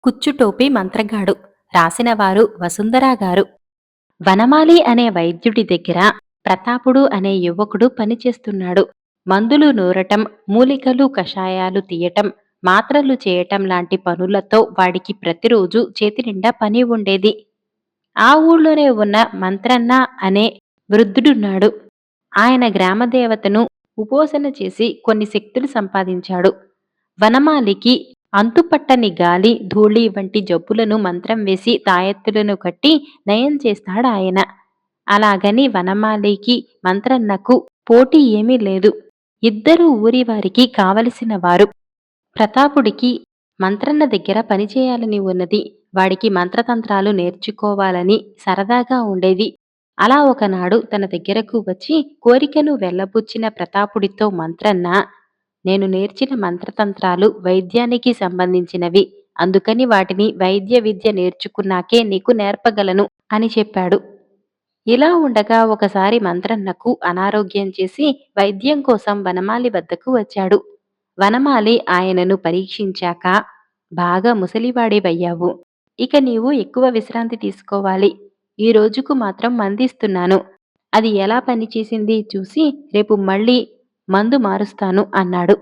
కుచ్చుటోపి మంత్రగాడు. రాసినవారు వసుంధరా గారు. వనమాలి అనే వైద్యుడి దగ్గర ప్రతాపుడు అనే యువకుడు పనిచేస్తున్నాడు. మందులు నూరటం, మూలికలు కషాయాలు తీయటం, మాత్రలు చేయటం లాంటి పనులతో వాడికి ప్రతిరోజు చేతినిండా పని ఉండేది. ఆ ఊళ్ళోనే ఉన్న మంత్రన్న అనే వృద్ధుడున్నాడు. ఆయన గ్రామదేవతను ఉపోసన చేసి కొన్ని శక్తులు సంపాదించాడు. వనమాలికి అంతుపట్టని గాలి, ధూళి వంటి జబ్బులను మంత్రం వేసి తాయెత్తులను కట్టి నయం చేస్తాడాయన. అలాగని వనమాలికి, మంత్రన్నకు పోటీ ఏమీ లేదు. ఇద్దరూ ఊరివారికి కావలసిన వారు. ప్రతాపుడికి మంత్రన్న దగ్గర పనిచేయాలని ఉన్నది. వాడికి మంత్రతంత్రాలు నేర్చుకోవాలని సరదాగా ఉండేది. అలా ఒకనాడు తన దగ్గరకు వచ్చి కోరికను వెళ్లబుచ్చిన ప్రతాపుడితో మంత్రన్న, నేను నేర్చిన మంత్రతంత్రాలు వైద్యానికి సంబంధించినవి. అందుకని వాటిని వైద్య విద్య నేర్చుకున్నాకే నీకు నేర్పగలను అని చెప్పాడు. ఇలా ఉండగా ఒకసారి మంత్రన్నకు అనారోగ్యం చేసి వైద్యం కోసం వనమాలి వద్దకు వచ్చాడు. వనమాలి ఆయనను పరీక్షించాక, బాగా ముసలివాడివయ్యావు. ఇక నీవు ఎక్కువ విశ్రాంతి తీసుకోవాలి. ఈ రోజుకు మాత్రం మందిస్తున్నాను. అది ఎలా పనిచేసింది చూసి రేపు మళ్ళీ మందు మారుస్తాను అన్నాడు.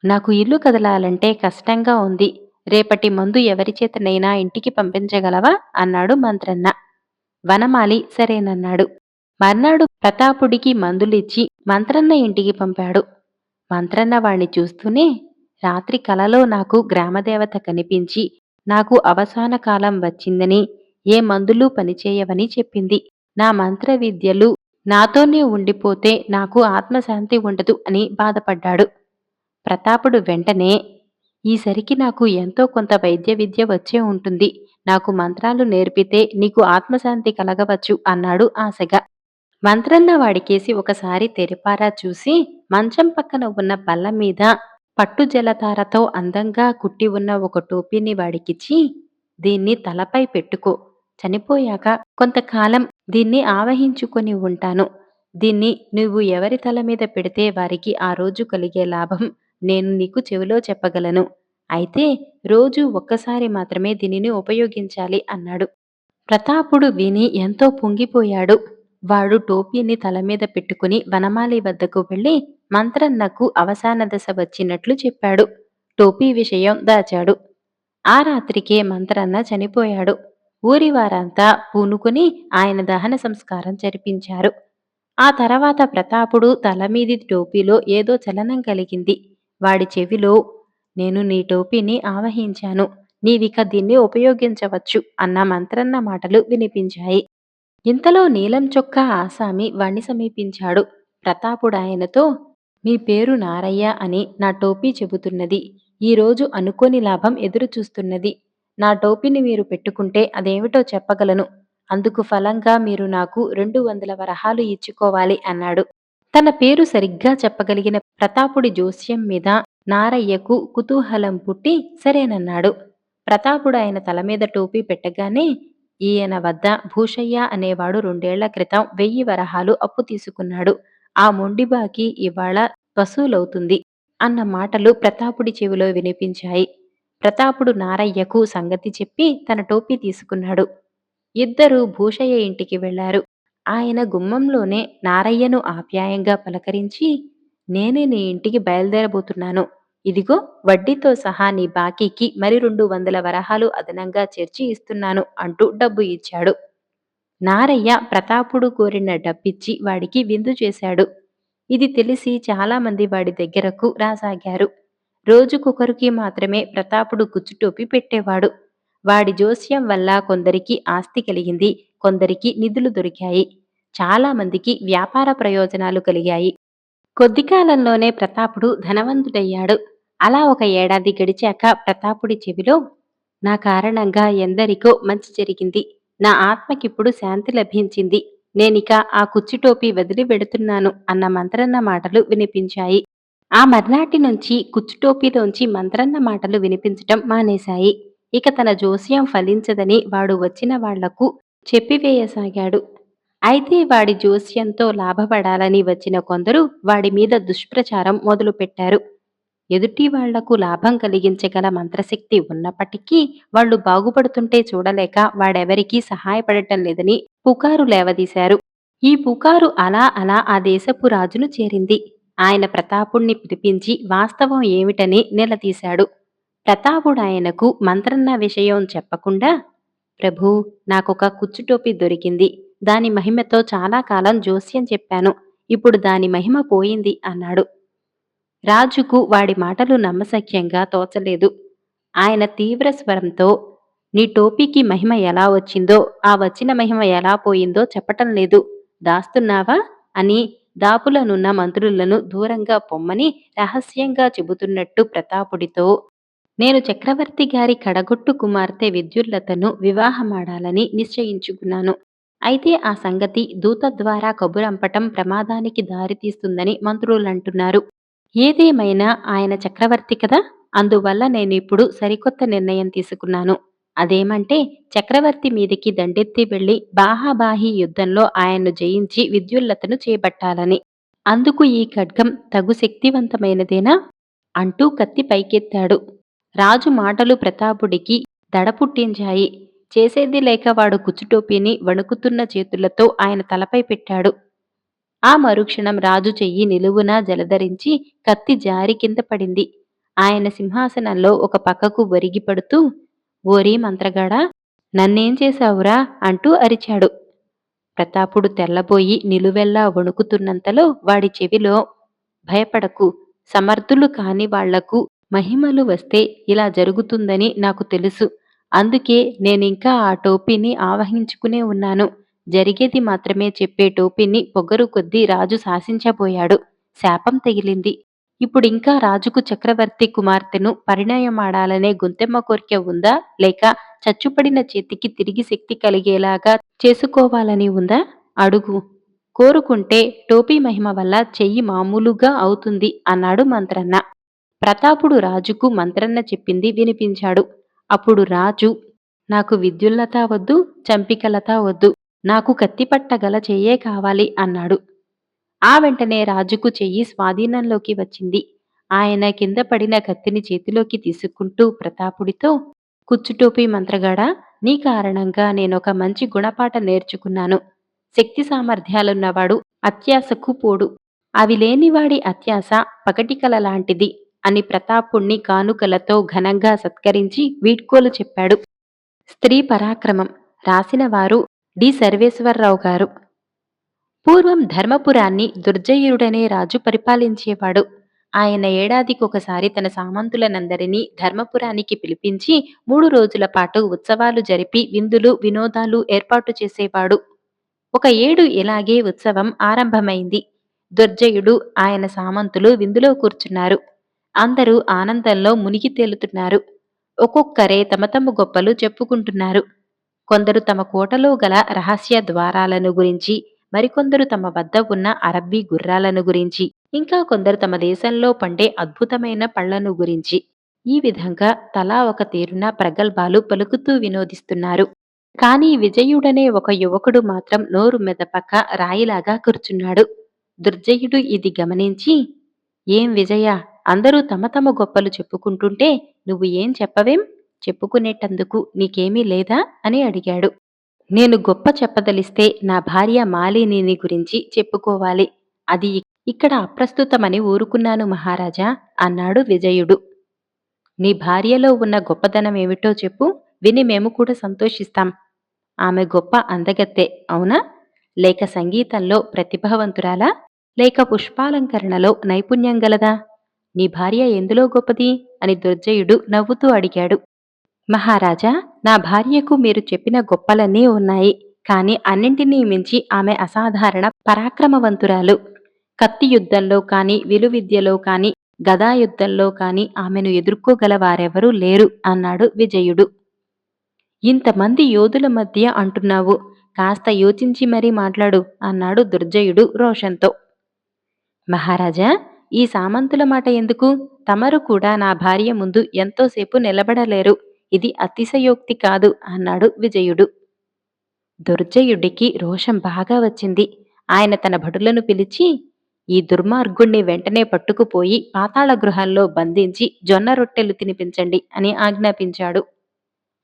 నాకు ఇల్లు కదలాలంటే కష్టంగా ఉంది. రేపటి మందు ఎవరి చేతనైనా ఇంటికి పంపించగలవా అన్నాడు మంత్రన్న. వనమాలి సరేనన్నాడు. మర్నాడు ప్రతాపుడికి మందులిచ్చి మంత్రన్న ఇంటికి పంపాడు. మంత్రన్న వాణ్ణి చూస్తూనే, రాత్రి కలలో నాకు గ్రామదేవత కనిపించి నాకు అవసాన కాలం వచ్చిందని, ఏ మందులు పనిచేయవని చెప్పింది. నా మంత్ర విద్యలు నాతోనే ఉండిపోతే నాకు ఆత్మశాంతి ఉండదు అని బాధపడ్డాడు. ప్రతాపుడు వెంటనే, ఈసరికి నాకు ఎంతో కొంత వైద్య విద్య వచ్చే ఉంటుంది. నాకు మంత్రాలు నేర్పితే నీకు ఆత్మశాంతి కలగవచ్చు అన్నాడు ఆశగా. మంత్రన్న వాడికేసి ఒకసారి తెరిపారా చూసి మంచం పక్కన ఉన్న బల్ల మీద పట్టు జలతారతో అందంగా కుట్టి ఉన్న ఒక టోపీని వాడికిచ్చి, దీన్ని తలపై పెట్టుకో. చనిపోయాక కొంతకాలం దీన్ని ఆవహించుకొని ఉంటాను. దీన్ని నువ్వు ఎవరి తల మీద పెడితే వారికి ఆ రోజు కలిగే లాభం నేను నీకు చెవిలో చెప్పగలను. అయితే రోజు ఒక్కసారి మాత్రమే దీనిని ఉపయోగించాలి అన్నాడు. ప్రతాపుడు విని ఎంతో పొంగిపోయాడు. వాడు టోపీని తలమీద పెట్టుకుని వనమాలి వద్దకు వెళ్లి మంత్రన్నకు అవసాన దశ వచ్చినట్లు చెప్పాడు. టోపీ విషయం దాచాడు. ఆ రాత్రికే మంత్రన్న చనిపోయాడు. ఊరివారంతా పూనుకుని ఆయన దహన సంస్కారం జరిపించారు. ఆ తర్వాత ప్రతాపుడు తలమీది టోపీలో ఏదో చలనం కలిగింది. వాడి చెవిలో, నేను నీ టోపీని ఆవహించాను. నీవిక దీన్ని ఉపయోగించవచ్చు అన్న మంత్రన్న మాటలు వినిపించాయి. ఇంతలో నీలం చొక్కా ఆసామి వాణ్ణి సమీపించాడు. ప్రతాపుడాయనతో, మీ పేరు నారయ్య అని నా టోపీ చెబుతున్నది. ఈరోజు అనుకోని లాభం ఎదురు చూస్తున్నది. నా టోపీని మీరు పెట్టుకుంటే అదేమిటో చెప్పగలను. అందుకు ఫలంగా మీరు నాకు 200 వరహాలు ఇచ్చుకోవాలి అన్నాడు. తన పేరు సరిగ్గా చెప్పగలిగిన ప్రతాపుడి జోస్యం మీద నారయ్యకు కుతూహలం పుట్టి సరేనన్నాడు. ప్రతాపుడు ఆయన తలమీద టోపీ పెట్టగానే, ఈయన వద్ద భూషయ్య అనేవాడు 2 ఏళ్ల క్రితం 1000 వరహాలు అప్పు తీసుకున్నాడు. ఆ మొండి బాకీ ఇవాళ వసూలవుతుంది అన్న మాటలు ప్రతాపుడి చెవిలో వినిపించాయి. ప్రతాపుడు నారయ్యకు సంగతి చెప్పి తన టోపీ తీసుకున్నాడు. ఇద్దరూ భూషయ్య ఇంటికి వెళ్లారు. ఆయన గుమ్మంలోనే నారయ్యను ఆప్యాయంగా పలకరించి, నేనే నీ ఇంటికి బయలుదేరబోతున్నాను. ఇదిగో వడ్డీతో సహా నీ బాకీకి మరి 200 వరహాలు అదనంగా చేర్చి ఇస్తున్నాను అంటూ డబ్బు ఇచ్చాడు. నారయ్య ప్రతాపుడు కోరిన డబ్బిచ్చి వాడికి విందు చేశాడు. ఇది తెలిసి చాలామంది వాడి దగ్గరకు రాసాగారు. రోజుకొకరికి మాత్రమే ప్రతాపుడు కుచ్చుటోపి పెట్టేవాడు. వాడి జోస్యం వల్ల కొందరికి ఆస్తి కలిగింది, కొందరికి నిధులు దొరికాయి. చాలామందికి వ్యాపార ప్రయోజనాలు కలిగాయి. కొద్ది కాలంలోనే ప్రతాపుడు ధనవంతుడయ్యాడు. అలా ఒక ఏడాది గడిచాక ప్రతాపుడి చెవిలో, నా కారణంగా ఎందరికో మంచి జరిగింది. నా ఆత్మకిప్పుడు శాంతి లభించింది. నేనిక ఆ కుచ్చుటోపీ వదిలి వెడుతున్నాను అన్న మంత్రన్న మాటలు వినిపించాయి. ఆ మర్నాటి నుంచి కుచ్చుటోపీలోంచి మంత్రన్న మాటలు వినిపించటం మానేశాయి. ఇక తన జోస్యం ఫలించదని వాడు వచ్చిన వాళ్లకు చెప్పివేయసాగాడు. అయితే వాడి జోస్యంతో లాభపడాలని వచ్చిన కొందరు వాడి మీద దుష్ప్రచారం మొదలుపెట్టారు. ఎదుటి వాళ్లకు లాభం కలిగించగల మంత్రశక్తి ఉన్నప్పటికీ వాళ్ళు బాగుపడుతుంటే చూడలేక వాడెవరికీ సహాయపడటం లేదని పుకారు లేవదీశారు. ఈ పుకారు అలా అలా ఆ దేశపు రాజును చేరింది. ఆయన ప్రతాపుణ్ణి పిలిపించి వాస్తవం ఏమిటని నిలదీశాడు. ప్రతాపుడాయనకు మంత్రన్న విషయం చెప్పకుండా, ప్రభూ, నాకొక కుచ్చుటోపి దొరికింది. దాని మహిమతో చాలా కాలం జోస్యం చెప్పాను. ఇప్పుడు దాని మహిమ పోయింది అన్నాడు. రాజుకు వాడి మాటలు నమ్మశక్యంగా తోచలేదు. ఆయన తీవ్ర స్వరంతో, నీ టోపీకి మహిమ ఎలా వచ్చిందో, ఆ వచ్చిన మహిమ ఎలా పోయిందో చెప్పటం లేదు. దాస్తున్నావా అని దాపులనున్న మంత్రులను దూరంగా పొమ్మని రహస్యంగా చెబుతున్నట్టు ప్రతాపుడితో, నేను చక్రవర్తి గారి కడగొట్టు కుమార్తె విద్యుల్లతను వివాహమాడాలని నిశ్చయించుకున్నాను. అయితే ఆ సంగతి దూత ద్వారా కబురంపటం ప్రమాదానికి దారితీస్తుందని మంత్రులంటున్నారు. ఏదేమైనా ఆయన చక్రవర్తి కదా, అందువల్ల నేనిప్పుడు సరికొత్త నిర్ణయం తీసుకున్నాను. అదేమంటే చక్రవర్తి మీదికి దండెత్తి వెళ్లి బాహాబాహీ యుద్ధంలో ఆయన్ను జయించి విద్యుల్లతను చేపట్టాలని. అందుకు ఈ ఖడ్గం తగు శక్తివంతమైనదేనా అంటూ కత్తి పైకెత్తాడు. రాజు మాటలు ప్రతాపుడికి దడ పుట్టించాయి. చేసేది లేక వాడు కుచ్చుటోపీని వణుకుతున్న చేతులతో ఆయన తలపై పెట్టాడు. ఆ మరుక్షణం రాజు చెయ్యి నిలువునా జలధరించి కత్తి జారి కింద పడింది. ఆయన సింహాసనంలో ఒక పక్కకు ఒరిగిపడుతూ, ఓరీ మంత్రగాడా, నన్నేం చేశావురా అంటూ అరిచాడు. ప్రతాపుడు తెల్లబోయి నిలువెల్లా వణుకుతున్నంతలో వాడి చెవిలో, భయపడకు, సమర్థులు కాని వాళ్లకు మహిమలు వస్తే ఇలా జరుగుతుందని నాకు తెలుసు. అందుకే నేనింకా ఆ టోపీని ఆవహించుకునే ఉన్నాను. జరిగేది మాత్రమే చెప్పే టోపీని పొగరు కొద్దీ రాజు శాసించబోయాడు. శాపం తగిలింది. ఇప్పుడింకా రాజుకు చక్రవర్తి కుమార్తెను పరిణయమాడాలనే గుంతెమ్మ కోరిక ఉందా, లేక చచ్చుపడిన చేతికి తిరిగి శక్తి కలిగేలాగా చేసుకోవాలని ఉందా? అడుగు. కోరుకుంటే టోపీ మహిమ వల్ల చెయ్యి మామూలుగా అవుతుంది అన్నాడు మంత్రన్న. ప్రతాపుడు రాజుకు మంత్రన్న చెప్పింది వినిపించాడు. అప్పుడు రాజు, నాకు విద్యుల్లత వద్దు, చంపికలత వద్దు, నాకు కత్తిపట్టగల చెయ్యే కావాలి అన్నాడు. ఆ వెంటనే రాజుకు చెయ్యి స్వాధీనంలోకి వచ్చింది. ఆయన కింద పడిన కత్తిని చేతిలోకి తీసుకుంటూ ప్రతాపుడితో, కుచ్చుటోపీ మంత్రగాడా, నీ కారణంగా నేనొక మంచి గుణపాఠ నేర్చుకున్నాను. శక్తి సామర్థ్యాలున్నవాడు అత్యాశకు పోడు. అవి లేనివాడి అత్యాశ పగటికల లాంటిది అని ప్రతాపుణ్ణి కానుకలతో ఘనంగా సత్కరించి వీడ్కోలు చెప్పాడు. స్త్రీ పరాక్రమం రాసినవారు డి సర్వేశ్వరరావు గారు. పూర్వం ధర్మపురాన్ని దుర్జయుడనే రాజు పరిపాలించేవాడు. ఆయన ఏడాదికొకసారి తన సామంతులనందరినీ ధర్మపురానికి పిలిపించి 3 రోజుల పాటు ఉత్సవాలు జరిపి విందులు వినోదాలు ఏర్పాటు చేసేవాడు. ఒక ఏడు ఇలాగే ఉత్సవం ఆరంభమైంది. దుర్జయుడు ఆయన సామంతులు విందులో కూర్చున్నారు. అందరూ ఆనందంలో మునిగి తేలుతున్నారు. ఒక్కొక్కరే తమ తమ గొప్పలు చెప్పుకుంటున్నారు. కొందరు తమ కోటలో గల రహస్య ద్వారాలను గురించి, మరికొందరు తమ వద్ద ఉన్న అరబ్బీ గుర్రాలను గురించి, ఇంకా కొందరు తమ దేశంలో పండే అద్భుతమైన పళ్లను గురించి. ఈ విధంగా తలా ఒక తీరున ప్రగల్భాలు పలుకుతూ వినోదిస్తున్నారు. కానీ విజయుడనే ఒక యువకుడు మాత్రం నోరు మెదపక రాయిలాగా కూర్చున్నాడు. దుర్జయుడు ఇది గమనించి, ఏం విజయ, అందరూ తమ తమ గొప్పలు చెప్పుకుంటుంటే నువ్వు ఏం చెప్పవేం? చెప్పుకునేటందుకు నీకేమీ లేదా అని అడిగాడు. నేను గొప్ప చెప్పదలిస్తే నా భార్య మాలినిని గురించి చెప్పుకోవాలి. అది ఇక్కడ అప్రస్తుతమని ఊరుకున్నాను మహారాజా అన్నాడు విజయుడు. నీ భార్యలో ఉన్న గొప్పదనమేమిటో చెప్పు, విని మేము కూడా సంతోషిస్తాం. ఆమె గొప్ప అందగత్తె అవునా, లేక సంగీతంలో ప్రతిభావంతురాలా, లేక పుష్పాలంకరణలో నైపుణ్యం గలదా? నీ భార్య ఎందులో గొప్పది అని దుర్జయుడు నవ్వుతూ అడిగాడు. మహారాజా, నా భార్యకు మీరు చెప్పిన గొప్పలన్నీ ఉన్నాయి. కాని అన్నింటినీ మించి ఆమె అసాధారణ పరాక్రమవంతురాలు. కత్తి యుద్ధంలో కాని, విలువిద్యలో కాని, గదాయుద్ధంలో కాని ఆమెను ఎదుర్కోగల వారెవరూ లేరు అన్నాడు విజయుడు. ఇంతమంది యోధుల మధ్య అంటున్నావు, కాస్త యోచించి మరీ మాట్లాడు అన్నాడు దుర్జయుడు రోషంతో. మహారాజా, ఈ సామంతుల మాట ఎందుకు? తమరు కూడా నా భార్య ముందు ఎంతోసేపు నిలబడలేరు. ఇది అతిశయోక్తి కాదు అన్నాడు విజయుడు. దుర్జయుడికి రోషం బాగా వచ్చింది. ఆయన తన భటులను పిలిచి, ఈ దుర్మార్గుణ్ణి వెంటనే పట్టుకుపోయి పాతాళ గృహంలో బంధించి జొన్న రొట్టెలు తినిపించండి అని ఆజ్ఞాపించాడు.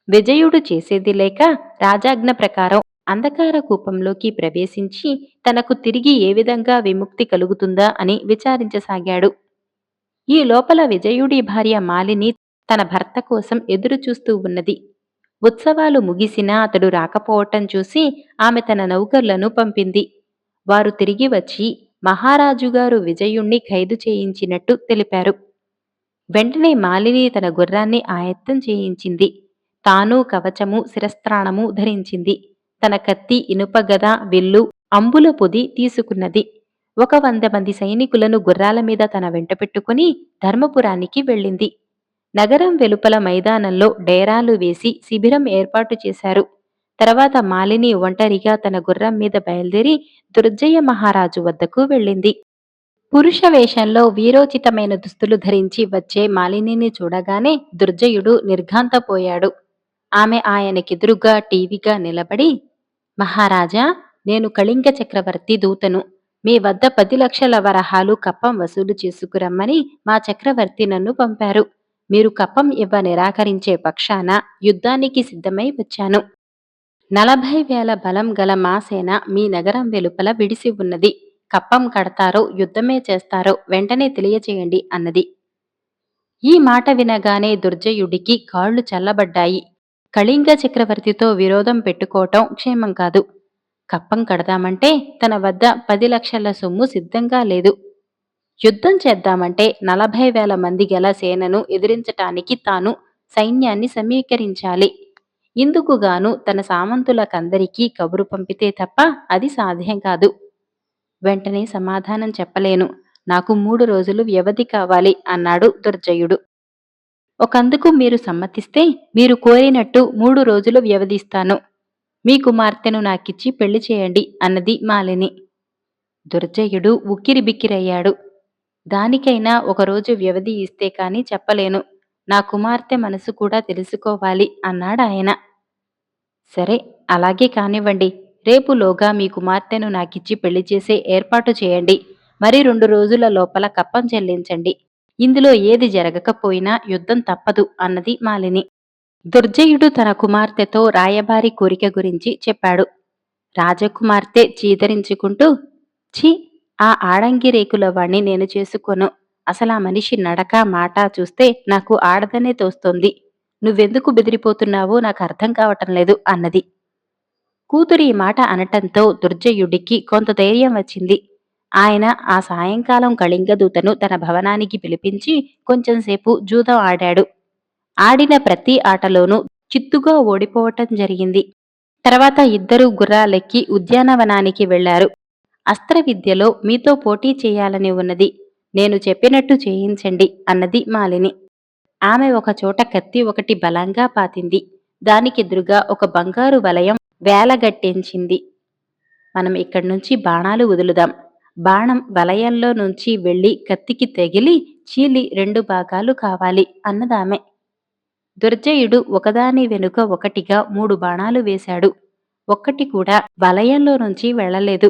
విజయుడు చేసేది లేక రాజాజ్ఞ ప్రకారం అంధకార కూపంలోకి ప్రవేశించి తనకు తిరిగి ఏ విధంగా విముక్తి కలుగుతుందా అని విచారించసాగాడు. ఈ లోపల విజయుడి భార్య మాలిని తన భర్త కోసం ఎదురుచూస్తూ ఉన్నది. ఉత్సవాలు ముగిసినా అతడు రాకపోవటం చూసి ఆమె తన నౌకర్లను పంపింది. వారు తిరిగి వచ్చి మహారాజుగారు విజయుణ్ణి ఖైదు చేయించినట్టు తెలిపారు. వెంటనే మాలిని తన గుర్రాన్ని ఆయత్తం చేయించింది. తాను కవచము శిరస్త్రాణము ధరించింది. తన కత్తి ఇనుపగద విల్లు అంబుల పొది తీసుకున్నది. 100 మంది సైనికులను గుర్రాల మీద తన వెంట పెట్టుకుని ధర్మపురానికి వెళ్ళింది. నగరం వెలుపల మైదానంలో డేరాలు వేసి శిబిరం ఏర్పాటు చేశారు. తర్వాత మాలిని ఒంటరిగా తన గుర్రం మీద బయలుదేరి దుర్జయ మహారాజు వద్దకు వెళ్ళింది. పురుష వేషంలో వీరోచితమైన దుస్తులు ధరించి వచ్చే మాలినిని చూడగానే దుర్జయుడు నిర్ఘాంతపోయాడు. ఆమె ఆయనకెదురుగా టీవీగా నిలబడి, మహారాజా, నేను కళింగ చక్రవర్తి దూతను. మీ వద్ద 10 లక్షల వరహాలు కప్పం వసూలు చేసుకురమ్మని మా చక్రవర్తి నన్ను పంపారు. మీరు కప్పం ఇవ్వ నిరాకరించే పక్షాన యుద్ధానికి సిద్ధమై వచ్చాను. 40,000 బలం గల మా సేన మీ నగరం వెలుపల విడిసి ఉన్నది. కప్పం కడతారో యుద్ధమే చేస్తారో వెంటనే తెలియచేయండి అన్నది. ఈ మాట వినగానే దుర్జయుడికి కాళ్లు చల్లబడ్డాయి. కళింగ చక్రవర్తితో విరోధం పెట్టుకోవటం క్షేమం కాదు. కప్పం కడదామంటే తన వద్ద 10 లక్షల సొమ్ము సిద్ధంగా లేదు. యుద్ధం చేద్దామంటే 40,000 మంది గల సేనను ఎదిరించటానికి తాను సైన్యాన్ని సమీకరించాలి. ఇందుకుగాను తన సామంతులకందరికీ కబురు పంపితే తప్ప అది సాధ్యం కాదు. వెంటనే సమాధానం చెప్పలేను. నాకు 3 రోజులు వ్యవధి కావాలి అన్నాడు దుర్జయుడు. ఒకందుకు మీరు సమ్మతిస్తే మీరు కోరినట్టు 3 రోజులు వ్యవధిస్తాను. మీ కుమార్తెను నాకిచ్చి పెళ్లి చేయండి అన్నది మాలిని. దుర్జయుడు ఉక్కిరిబిక్కిరయ్యాడు. దానికైనా ఒకరోజు వ్యవధి ఇస్తే కాని చెప్పలేను. నా కుమార్తె మనసు కూడా తెలుసుకోవాలి అన్నాడాయన. సరే, అలాగే కానివ్వండి. రేపులోగా మీ కుమార్తెను నాకిచ్చి పెళ్లి చేసే ఏర్పాటు చేయండి. మరి 2 రోజుల లోపల కప్పం చెల్లించండి. ఇందులో ఏది జరగకపోయినా యుద్ధం తప్పదు అన్నది మాలిని. దుర్జయుడు తన కుమార్తెతో రాయబారి కోరిక గురించి చెప్పాడు. రాజకుమార్తె చీదరించుకుంటూ, ఛీ, ఆ ఆడంగి రేకుల వాణ్ణి నేను చేసుకోను. అసలా మనిషి నడక మాట చూస్తే నాకు ఆడదనే తోస్తోంది. నువ్వెందుకు బెదిరిపోతున్నావో నాకు అర్థం కావటం లేదు అన్నది. కూతురి ఈ మాట అనటంతో దుర్జయుడికి కొంత ధైర్యం వచ్చింది. ఆయన ఆ సాయంకాలం కళింగదూతను తన భవనానికి పిలిపించి కొంచెంసేపు జూదం ఆడాడు. ఆడిన ప్రతి ఆటలోనూ చిత్తుగా ఓడిపోవటం జరిగింది. తర్వాత ఇద్దరూ గుర్రాలెక్కి ఉద్యానవనానికి వెళ్లారు. అస్త్ర విద్యలో మీతో పోటీ చేయాలని ఉన్నది. నేను చెప్పినట్టు చేయించండి అన్నది మాలిని. ఆమె ఒకచోట కత్తి ఒకటి బలంగా పాతింది. దానికెదురుగా ఒక బంగారు వలయం వేలగట్టించింది. మనం ఇక్కడి నుంచి బాణాలు వదులుదాం. బాణం వలయంలో నుంచి వెళ్లి కత్తికి తగిలి చీలి 2 భాగాలు కావాలి అన్నదామె. దుర్జయుడు ఒకదాని వెనుక ఒకటిగా 3 బాణాలు వేశాడు. ఒక్కటి కూడా వలయంలో నుంచి వెళ్లలేదు.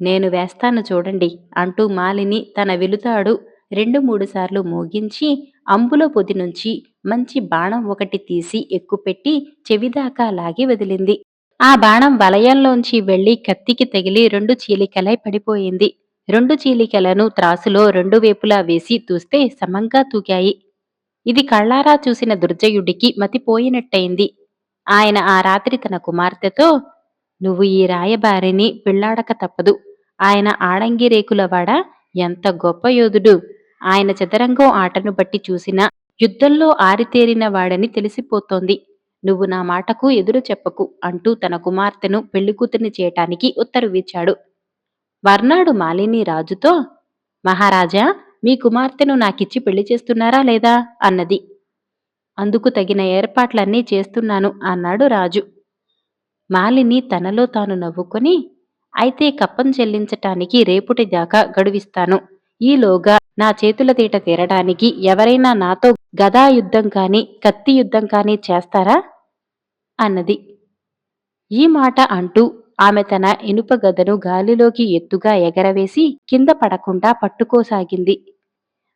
నేను వేస్తాను చూడండి అంటూ మాలిని తన వెలుతాడు 2-3 సార్లు మోగించి అంబుల పొది నుంచి మంచి బాణం ఒకటి తీసి ఎక్కుపెట్టి చెవిదాకా లాగి వదిలింది. ఆ బాణం వలయంలోంచి వెళ్లి కత్తికి తగిలి 2 చీలికలై పడిపోయింది. 2 చీలికలను త్రాసులో 2 వైపులా వేసి తూస్తే సమంగా తూగాయి. ఇది కళ్ళారా చూసిన దుర్జయుడికి మతిపోయినట్టయింది. ఆయన ఆ రాత్రి తన కుమార్తెతో, నువ్వు ఈ రాయబారిని పెళ్లాడక తప్పదు. ఆయన ఆడంగి రేకులవాడా, ఎంత గొప్ప యోధుడు. ఆయన చదరంగం ఆటను బట్టి చూసినా యుద్ధంలో ఆరితేరిన వాడని తెలిసిపోతోంది. నువ్వు నా మాటకు ఎదురు చెప్పకు అంటూ తన కుమార్తెను పెళ్లికూతుర్ని చేయటానికి ఉత్తర్విచ్చాడు. మర్నాడు మాలిని రాజుతో, మహారాజా, మీ కుమార్తెను నాకిచ్చి పెళ్లి చేస్తున్నారా లేదా అన్నది. అందుకు తగిన ఏర్పాట్లన్నీ చేస్తున్నాను అన్నాడు రాజు. మాలిని తనలో తాను నవ్వుకొని, అయితే కప్పం చెల్లించటానికి రేపుటిదాకా గడువిస్తాను. ఈలోగా నా చేతుల తీట తీరడానికి ఎవరైనా నాతో గదా యుద్ధం కాని కత్తి యుద్ధం కాని చేస్తారా అన్నది. ఈ మాట అంటూ ఆమె తన ఇనుప గదను గాలిలోకి ఎత్తుగా ఎగరవేసి కింద పడకుండా పట్టుకోసాగింది.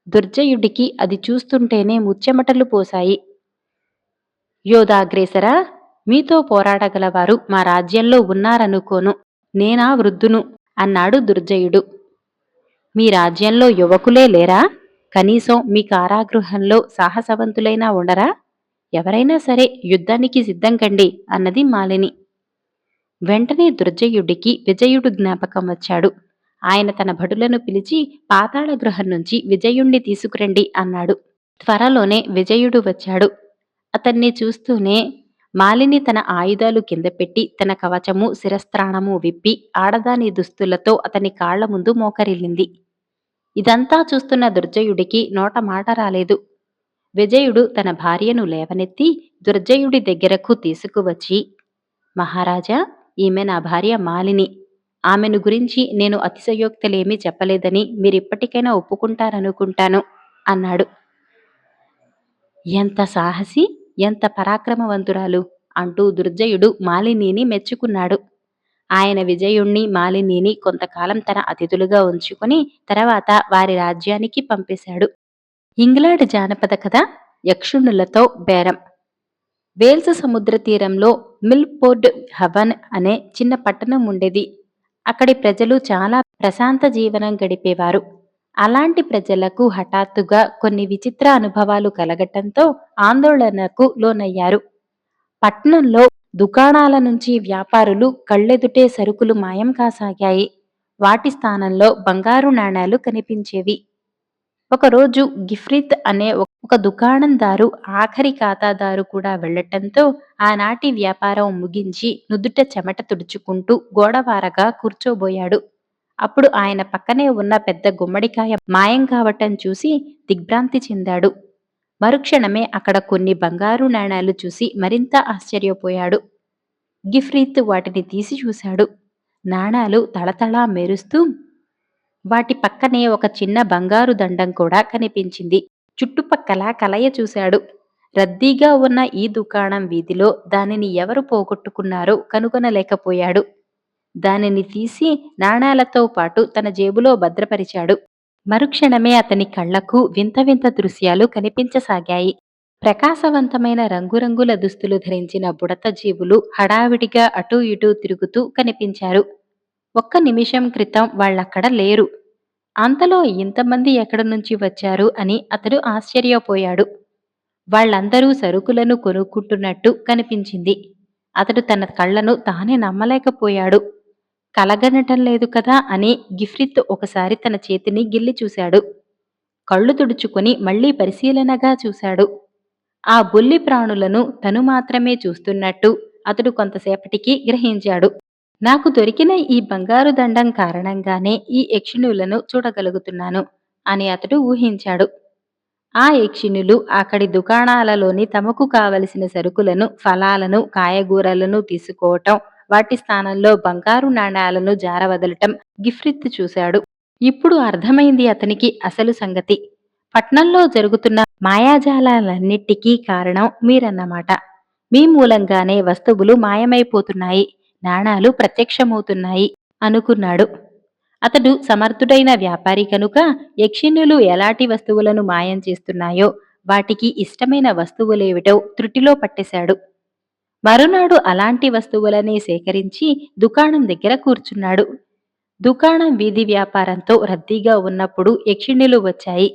దుర్జయుడికి అది చూస్తుంటేనే ముచ్చెమటలు పోశాయి. యోధాగ్రేసరా, మీతో పోరాడగలవారు మా రాజ్యంలో ఉన్నారనుకోను. నేనా వృద్ధును అన్నాడు దుర్జయుడు. మీ రాజ్యంలో యువకులే లేరా? కనీసం మీ కారాగృహంలో సాహసవంతులైనా ఉండరా? ఎవరైనా సరే యుద్ధానికి సిద్ధం కండి అన్నది మాలిని. వెంటనే దుర్జయుడికి విజయుడు జ్ఞాపకం వచ్చాడు. ఆయన తన భటులను పిలిచి పాతాళ గృహం నుంచి విజయుణ్ణి తీసుకురండి అన్నాడు. త్వరలోనే విజయుడు వచ్చాడు. అతన్ని చూస్తూనే మాలిని తన ఆయుధాలు కింద పెట్టి తన కవచము శిరస్త్రాణము విప్పి ఆడదాని దుస్తులతో అతని కాళ్ల ముందు మోకరిల్లింది. ఇదంతా చూస్తున్న దుర్జయుడికి నోట మాట రాలేదు. విజయుడు తన భార్యను లేవనెత్తి దుర్జయుడి దగ్గరకు తీసుకువచ్చి, మహారాజా, ఈమె నా భార్య మాలిని. ఆమెను గురించి నేను అతిశయోక్తులేమీ చెప్పలేదని మీరిప్పటికైనా ఒప్పుకుంటారనుకుంటాను అన్నాడు. ఎంత సాహసి, ఎంత పరాక్రమవంతురాలు అంటూ దుర్జయుడు మాలినిని మెచ్చుకున్నాడు. ఆయన విజయుణ్ణి మాలినిని కొంతకాలం తన అతిథులుగా ఉంచుకుని తర్వాత వారి రాజ్యానికి పంపేశాడు. ఇంగ్లాండ్ జానపద కథ యక్షుణులతో బేరం. వేల్స్ సముద్ర తీరంలో మిల్ఫోర్డ్ హవన్ అనే చిన్న పట్టణం ఉండేది. అక్కడి ప్రజలు చాలా ప్రశాంత జీవనం గడిపేవారు. అలాంటి ప్రజలకు హఠాత్తుగా కొన్ని విచిత్ర అనుభవాలు కలగటంతో ఆందోళనకు లోనయ్యారు. పట్నంలో దుకాణాల నుంచి వ్యాపారులు కళ్ళెదుటే సరుకులు మాయం కాసాగాయి. వాటి స్థానంలో బంగారు నాణేలు కనిపించేవి. ఒకరోజు గిఫ్రిత్ అనే ఒక దుకాణందారు ఆఖరి ఖాతాదారు కూడా వెళ్లటంతో ఆనాటి వ్యాపారం ముగించి నుదుట చెమట తుడుచుకుంటూ గోడవారగా కూర్చోబోయాడు. అప్పుడు ఆయన పక్కనే ఉన్న పెద్ద గుమ్మడికాయ మాయం కావటం చూసి దిగ్భ్రాంతి చెందాడు. మరుక్షణమే అక్కడ కొన్ని బంగారు నాణేలు చూసి మరింత ఆశ్చర్యపోయాడు. గిఫ్రీత్ వాటిని తీసి చూశాడు. నాణాలు తళతళా మెరుస్తూ వాటి పక్కనే ఒక చిన్న బంగారు దండం కూడా కనిపించింది. చుట్టుపక్కల కలయ చూశాడు. రద్దీగా ఉన్న ఈ దుకాణం వీధిలో దానిని ఎవరు పోగొట్టుకున్నారో కనుగొనలేకపోయాడు. దానిని తీసి నాణాలతో పాటు తన జేబులో భద్రపరిచాడు. మరుక్షణమే అతని కళ్లకు వింత వింత దృశ్యాలు కనిపించసాగాయి. ప్రకాశవంతమైన రంగురంగుల దుస్తులు ధరించిన బుడత జీవులు హడావిడిగా అటూ ఇటూ తిరుగుతూ కనిపించారు. ఒక్క నిమిషం క్రితం వాళ్ళక్కడ లేరు. అంతలో ఇంతమంది ఎక్కడి నుంచి వచ్చారు అని అతడు ఆశ్చర్యపోయాడు. వాళ్ళందరూ సరుకులను కొనుక్కుంటున్నట్టు కనిపించింది. అతడు తన కళ్లను తానే నమ్మలేకపోయాడు. కలగనటం లేదు కదా అని గిఫ్రిత్ ఒకసారి తన చేతిని గిల్లి చూశాడు. కళ్ళు తుడుచుకుని మళ్లీ పరిశీలనగా చూశాడు. ఆ బుల్లి ప్రాణులను తను మాత్రమే చూస్తున్నట్టు అతడు కొంతసేపటికి గ్రహించాడు. నాకు దొరికిన ఈ బంగారు దండం కారణంగానే ఈ యక్షిణులను చూడగలుగుతున్నాను అని అతడు ఊహించాడు. ఆ యక్షిణులు అక్కడి దుకాణాలలోని తమకు కావలసిన సరుకులను, ఫలాలను, కాయగూరలను తీసుకోవటం, వాటి స్థానంలో బంగారు నాణేలను జారవదలటం గిఫ్రిత్ చూశాడు. ఇప్పుడు అర్థమైంది అతనికి అసలు సంగతి. పట్నంలో జరుగుతున్న మాయాజాలాలన్నిటికీ కారణం మీరన్నమాట. మీ మూలంగానే వస్తువులు మాయమైపోతున్నాయి, నాణాలు ప్రత్యక్షమవుతున్నాయి అనుకున్నాడు. అతడు సమర్థుడైన వ్యాపారి కనుక యక్షిణులు ఎలాంటి వస్తువులను మాయం చేస్తున్నాయో, వాటికి ఇష్టమైన వస్తువులేవిటో త్రుటిలో పట్టేశాడు. మరునాడు అలాంటి వస్తువులనే సేకరించి దుకాణం దగ్గర కూర్చున్నాడు. దుకాణం వీధి వ్యాపారంతో రద్దీగా ఉన్నప్పుడు యక్షిణులు వచ్చాయి.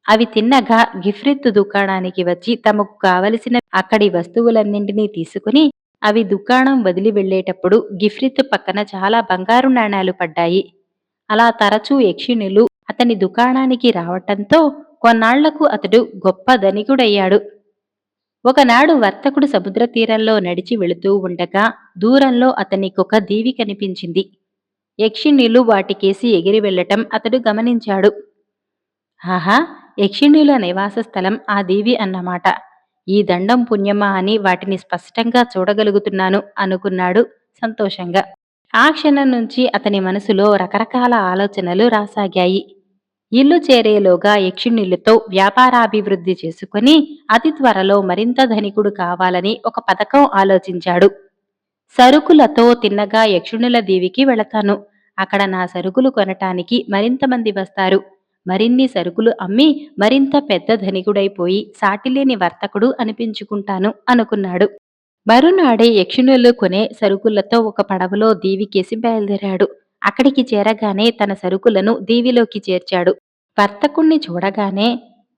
అవి తిన్నగా గిఫ్రిత్ దుకాణానికి వచ్చి తమకు కావలసిన అక్కడి వస్తువులన్నింటినీ తీసుకుని అవి దుకాణం వదిలి వెళ్లేటప్పుడు గిఫ్రిత్ పక్కన చాలా బంగారు నాణేలు పడ్డాయి. అలా తరచూ యక్షిణులు అతని దుకాణానికి రావటంతో కొన్నాళ్లకు అతడు గొప్ప ధనికుడయ్యాడు. ఒకనాడు వర్తకుడు సముద్ర తీరంలో నడిచి వెళుతూ ఉండగా దూరంలో అతనికొక దీవి కనిపించింది. యక్షిణులు వాటికేసి ఎగిరి వెళ్లటం అతడు గమనించాడు. ఆహా, యక్షిణుల నివాస స్థలం ఆ దీవి అన్నమాట. ఈ దండం పుణ్యమా అని వాటిని స్పష్టంగా చూడగలుగుతున్నాను అనుకున్నాడు సంతోషంగా. ఆ క్షణం నుంచి అతని మనసులో రకరకాల ఆలోచనలు రాసాగాయి. ఇల్లు చేరేలోగా యక్షిణులతో వ్యాపారాభివృద్ధి చేసుకుని అతి త్వరలో మరింత ధనికుడు కావాలని ఒక పథకం ఆలోచించాడు. సరుకులతో తిన్నగా యక్షునుల దీవికి వెళతాను. అక్కడ నా సరుకులు కొనటానికి మరింత మంది వస్తారు. మరిన్ని సరుకులు అమ్మి మరింత పెద్ద ధనికుడైపోయి సాటిలేని వర్తకుడు అనిపించుకుంటాను అనుకున్నాడు. మరునాడే యక్షిణులు కొనే సరుకులతో ఒక పడవలో దీవికేసి బయలుదేరాడు. అక్కడికి చేరగానే తన సరుకులను దీవిలోకి చేర్చాడు. వర్తకుణ్ణి చూడగానే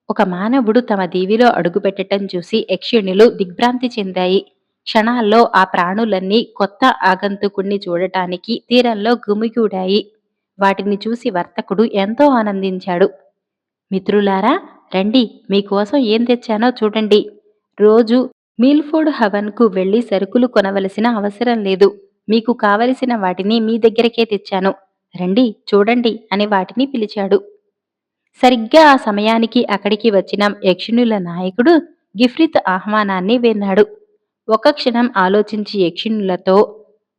ఒక మానవుడు తమ దీవిలో అడుగుపెట్టటం చూసి యక్షిణులు దిగ్భ్రాంతి చెందాయి. క్షణాల్లో ఆ ప్రాణులన్నీ కొత్త ఆగంతుకుణ్ణి చూడటానికి తీరంలో గుమిగూడాయి. వాటిని చూసి వర్తకుడు ఎంతో ఆనందించాడు. మిత్రులారా, రండి, మీకోసం ఏం తెచ్చానో చూడండి. రోజు మీల్ఫోర్డ్ హవన్కు వెళ్లి సరుకులు కొనవలసిన అవసరం లేదు. మీకు కావలసిన వాటిని మీ దగ్గరకే తెచ్చాను. రండి చూడండి అని వాటిని పిలిచాడు. సరిగ్గా ఆ సమయానికి అక్కడికి వచ్చిన యక్షిణుల నాయకుడు గిఫ్రిత్ ఆహ్వానాన్ని విన్నాడు. ఒక క్షణం ఆలోచించి యక్షిణులతో,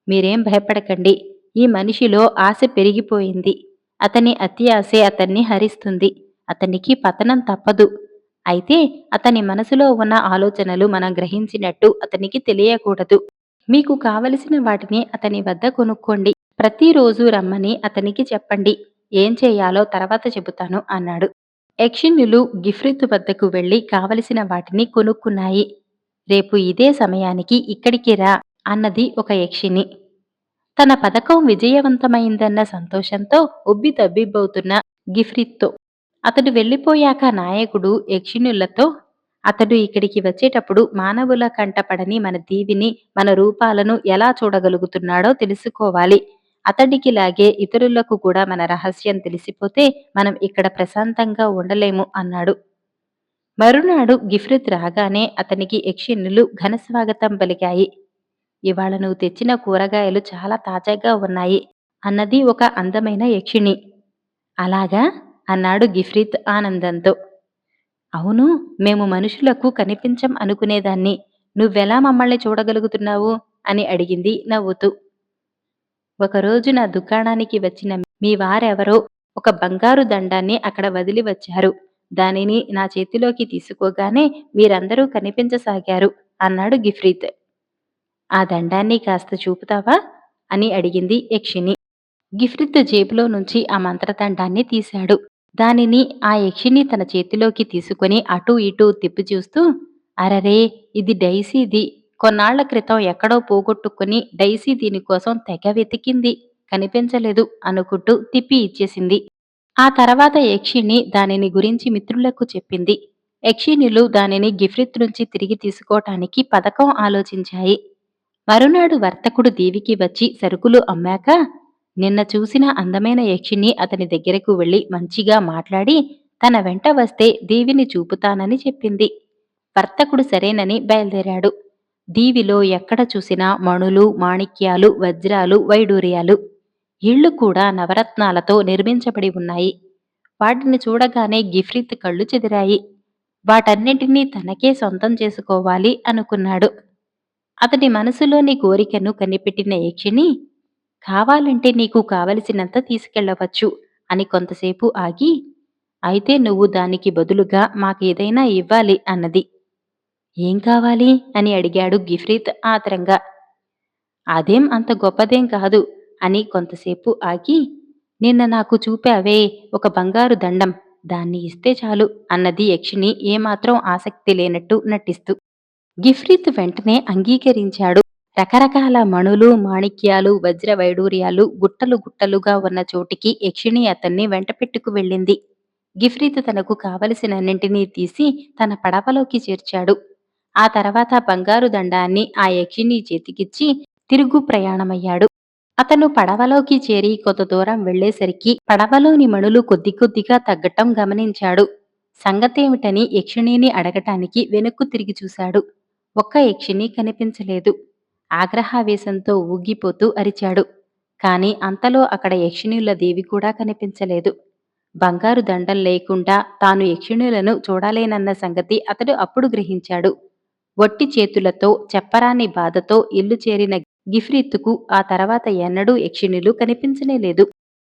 మీరేం భయపడకండి. ఈ మనిషిలో ఆశ పెరిగిపోయింది. అతని అతి ఆశే అతన్ని హరిస్తుంది. అతనికి పతనం తప్పదు. అయితే అతని మనసులో ఉన్న ఆలోచనలు మనం గ్రహించినట్టు అతనికి తెలియకూడదు. మీకు కావలసిన వాటిని అతని వద్ద కొనుక్కోండి. ప్రతిరోజు రమ్మని అతనికి చెప్పండి. ఏం చేయాలో తర్వాత చెబుతాను అన్నాడు. యక్షిణులు గిఫ్రిత్ వద్దకు వెళ్లి కావలసిన వాటిని కొనుక్కున్నాయి. రేపు ఇదే సమయానికి ఇక్కడికి రా అన్నది ఒక యక్షిణి. తన పథకం విజయవంతమైందన్న సంతోషంతో ఉబ్బి తబ్బిబ్బవుతున్న గిఫ్రిత్తో అతడు వెళ్ళిపోయాక నాయకుడు యక్షిణులతో, అతడు ఇక్కడికి వచ్చేటప్పుడు మానవుల కంటపడని మన దీవిని, మన రూపాలను ఎలా చూడగలుగుతున్నాడో తెలుసుకోవాలి. అతడికిలాగే ఇతరులకు కూడా మన రహస్యం తెలిసిపోతే మనం ఇక్కడ ప్రశాంతంగా ఉండలేము అన్నాడు. మరునాడు గిఫ్రిత్ రాగానే అతనికి యక్షిణులు ఘనస్వాగతం పలికాయి. ఇవాళ నువ్వు తెచ్చిన కూరగాయలు చాలా తాజాగా ఉన్నాయి అన్నది ఒక అందమైన యక్షిణి. అలాగా అన్నాడు గిఫ్రిత్ ఆనందంతో. అవును, మేము మనుషులకు కనిపించం అనుకునేదాన్ని. నువ్వెలా మమ్మల్ని చూడగలుగుతున్నావు అని అడిగింది నవ్వుతూ. ఒకరోజు నా దుకాణానికి వచ్చిన మీ వారెవరో ఒక బంగారు దండాన్ని అక్కడ వదిలి వచ్చారు. దానిని నా చేతిలోకి తీసుకోగానే మీరందరూ కనిపించసాగారు అన్నాడు గిఫ్రిత్. ఆ దండాన్ని కాస్త చూపుతావా అని అడిగింది యక్షిణి. గిఫ్రిత్ జేబులో నుంచి ఆ మంత్రదండాన్ని తీశాడు. దానిని ఆ యక్షిణి తన చేతిలోకి తీసుకుని అటూ ఇటూ తిప్పి చూస్తూ, అరరే, ఇది డైసీది. కొన్నాళ్ల క్రితం ఎక్కడో పోగొట్టుకుని డైసీ దీనికోసం తెగ వెతికింది, కనిపించలేదు అనుకుంటూ తిప్పి ఇచ్చేసింది. ఆ తర్వాత యక్షిణి దానిని గురించి మిత్రులకు చెప్పింది. యక్షిణులు దానిని గిఫ్రిత్ నుంచి తిరిగి తీసుకోటానికి పథకం ఆలోచించాయి. మరునాడు వర్తకుడు దీవికి వచ్చి సరుకులు అమ్మాక నిన్న చూసిన అందమైన యక్షిణి అతని దగ్గరకు వెళ్లి మంచిగా మాట్లాడి తన వెంట వస్తే దీవిని చూపుతానని చెప్పింది. వర్తకుడు సరేనని బయలుదేరాడు. దీవిలో ఎక్కడ చూసినా మణులు, మాణిక్యాలు, వజ్రాలు, వైడూర్యాలు. ఇళ్లు కూడా నవరత్నాలతో నిర్మించబడి ఉన్నాయి. వాటిని చూడగానే గిఫ్రిత్ కళ్ళు చెదిరాయి. వాటన్నింటినీ తనకే సొంతం చేసుకోవాలి అనుకున్నాడు. అతడి మనసులోని కోరికను కనిపెట్టిన యక్షిణి, కావాలంటే నీకు కావలసినంత తీసుకెళ్లవచ్చు అని కొంతసేపు ఆగి, అయితే నువ్వు దానికి బదులుగా మాకేదైనా ఇవ్వాలి అన్నది. ఏం కావాలి అని అడిగాడు గిఫ్రిత్ ఆత్రంగా. అదేం అంత గొప్పదేం కాదు అని కొంతసేపు ఆగి, నిన్న నాకు చూపావే ఒక బంగారు దండం, దాన్ని ఇస్తే చాలు అన్నది యక్షిణి ఏమాత్రం ఆసక్తి లేనట్టు నటిస్తూ. గిఫ్రిత్ వెంటనే అంగీకరించాడు. రకరకాల మణులు, మాణిక్యాలు, వజ్ర వైడూర్యాలు గుట్టలు గుట్టలుగా ఉన్న చోటికి యక్షిణి అతన్ని వెంటపెట్టుకు వెళ్ళింది. గిఫ్రిత్ తనకు కావలసినన్నింటినీ తీసి తన పడవలోకి చేర్చాడు. ఆ తర్వాత బంగారు దండాన్ని ఆ యక్షిణి చేతికిచ్చి తిరుగు ప్రయాణమయ్యాడు. అతను పడవలోకి చేరి కొంత దూరం వెళ్లేసరికి పడవలోని మణులు కొద్ది కొద్దిగా తగ్గటం గమనించాడు. సంగతేమిటని యక్షిణిని అడగటానికి వెనక్కు తిరిగి చూశాడు. ఒక్క యక్షిణి కనిపించలేదు. ఆగ్రహావేశంతో ఊగిపోతూ అరిచాడు. కాని అంతలో అక్కడ యక్షిణుల దేవి కూడా కనిపించలేదు. బంగారు దండం లేకుండా తాను యక్షిణులను చూడలేనన్న సంగతి అతడు అప్పుడు గ్రహించాడు. వట్టి చేతులతో చెప్పరాని బాధతో ఇల్లు చేరిన గిఫ్రిత్తుకు ఆ తర్వాత ఎన్నడూ యక్షిణులు కనిపించనేలేదు.